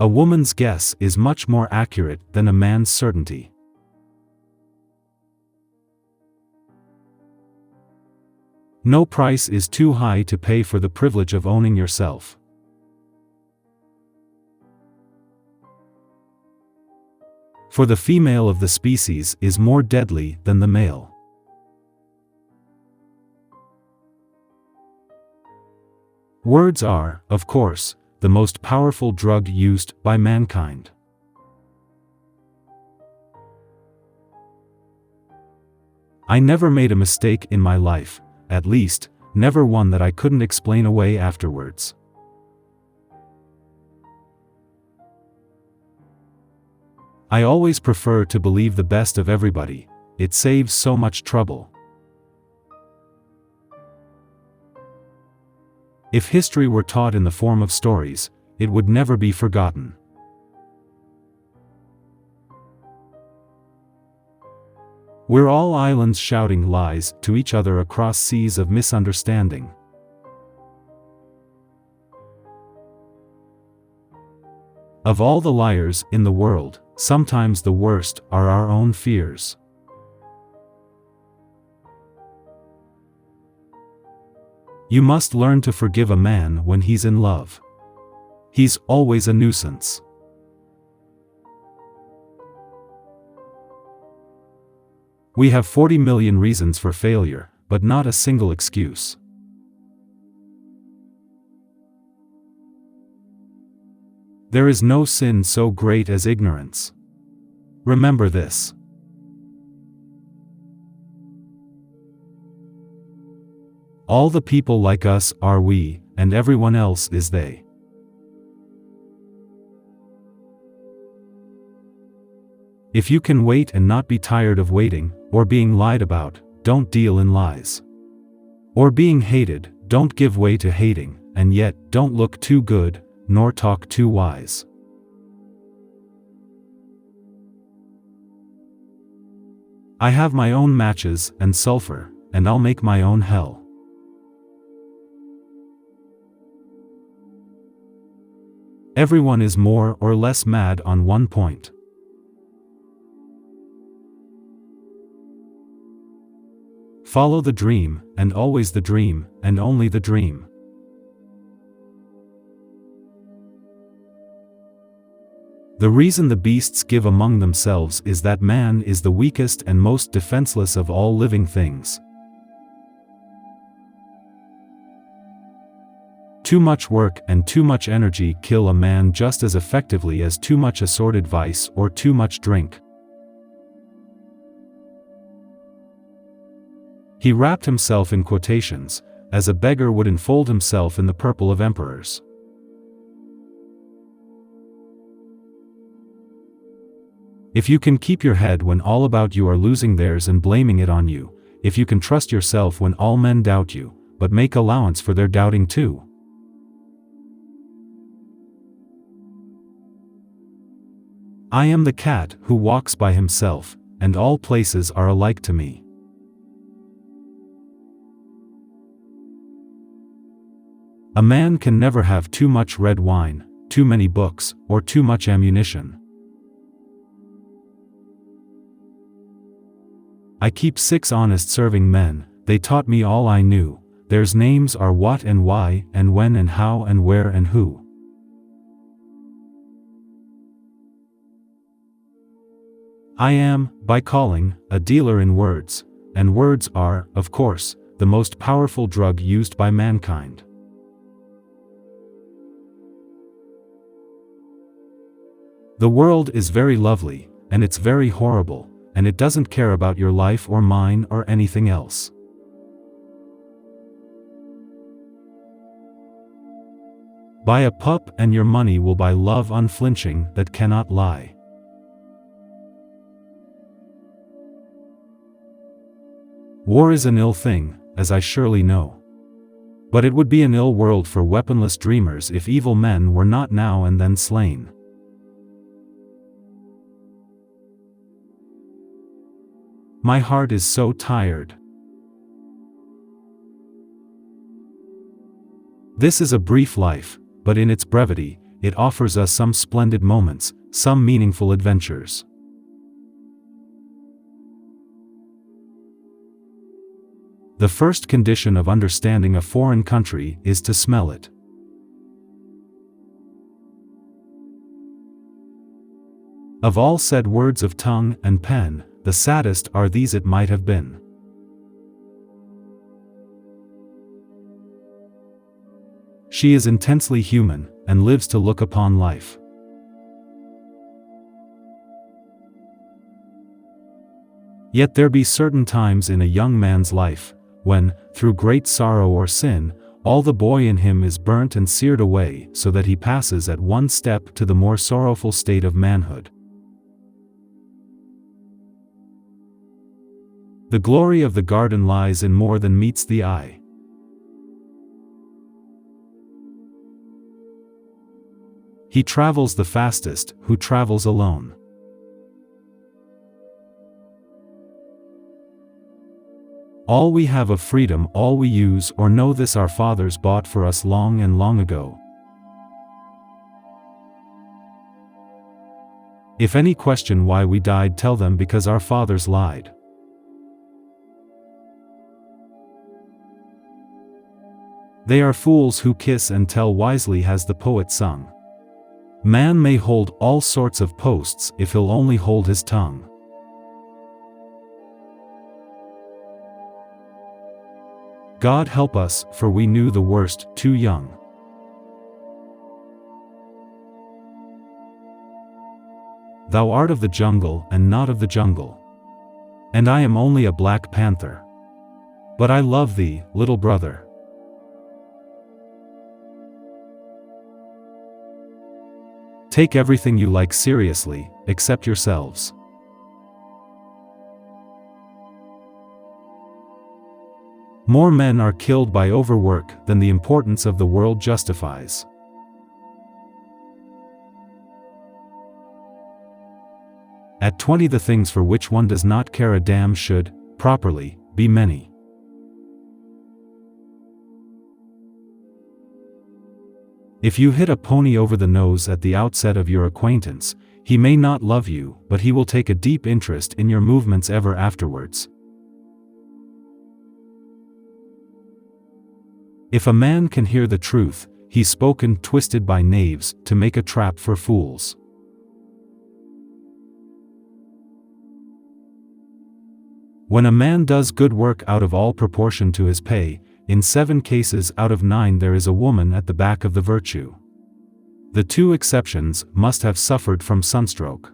A woman's guess is much more accurate than a man's certainty. No price is too high to pay for the privilege of owning yourself. For the female of the species is more deadly than the male. Words are, of course, the most powerful drug used by mankind. I never made a mistake in my life, at least, never one that I couldn't explain away afterwards. I always prefer to believe the best of everybody, it saves so much trouble. If history were taught in the form of stories, it would never be forgotten. We're all islands shouting lies to each other across seas of misunderstanding. Of all the liars in the world, sometimes the worst are our own fears. You must learn to forgive a man when he's in love. He's always a nuisance. We have 40 million reasons for failure, but not a single excuse. There is no sin so great as ignorance. Remember this. All the people like us are we, and everyone else is they. If you can wait and not be tired of waiting, or being lied about, don't deal in lies. Or being hated, don't give way to hating, and yet, don't look too good, nor talk too wise. I have my own matches and sulfur, and I'll make my own hell. Everyone is more or less mad on one point. Follow the dream, and always the dream, and only the dream. The reason the beasts give among themselves is that man is the weakest and most defenseless of all living things. Too much work and too much energy kill a man just as effectively as too much assorted vice or too much drink. He wrapped himself in quotations, as a beggar would enfold himself in the purple of emperors. If you can keep your head when all about you are losing theirs and blaming it on you, if you can trust yourself when all men doubt you, but make allowance for their doubting too. I am the cat who walks by himself, and all places are alike to me. A man can never have too much red wine, too many books, or too much ammunition. I keep 6 honest serving men, they taught me all I knew, theirs names are what and why, and when and how and where and who. I am, by calling, a dealer in words, and words are, of course, the most powerful drug used by mankind. The world is very lovely, and it's very horrible, and it doesn't care about your life or mine or anything else. Buy a pup and your money will buy love unflinching that cannot lie. War is an ill thing, as I surely know. But it would be an ill world for weaponless dreamers if evil men were not now and then slain. My heart is so tired. This is a brief life, but in its brevity, it offers us some splendid moments, some meaningful adventures. The first condition of understanding a foreign country is to smell it. Of all said words of tongue and pen, the saddest are these: it might have been. She is intensely human, and lives to look upon life. Yet there be certain times in a young man's life, when, through great sorrow or sin, all the boy in him is burnt and seared away, so that he passes at one step to the more sorrowful state of manhood. The glory of the garden lies in more than meets the eye. He travels the fastest who travels alone. All we have of freedom, all we use or know, this our fathers bought for us long and long ago. If any question why we died, tell them because our fathers lied. They are fools who kiss and tell, wisely has the poet sung. Man may hold all sorts of posts if he'll only hold his tongue. God help us, for we knew the worst too young. Thou art of the jungle and not of the jungle, and I am only a black panther. But I love thee, little brother. Take everything you like seriously, except yourselves. More men are killed by overwork than the importance of the world justifies. At 20 the things for which one does not care a damn should, properly, be many. If you hit a pony over the nose at the outset of your acquaintance, he may not love you, but he will take a deep interest in your movements ever afterwards. If a man can hear the truth, he's spoken twisted by knaves to make a trap for fools. When a man does good work out of all proportion to his pay, in 7 cases out of 9 there is a woman at the back of the virtue. The 2 exceptions must have suffered from sunstroke.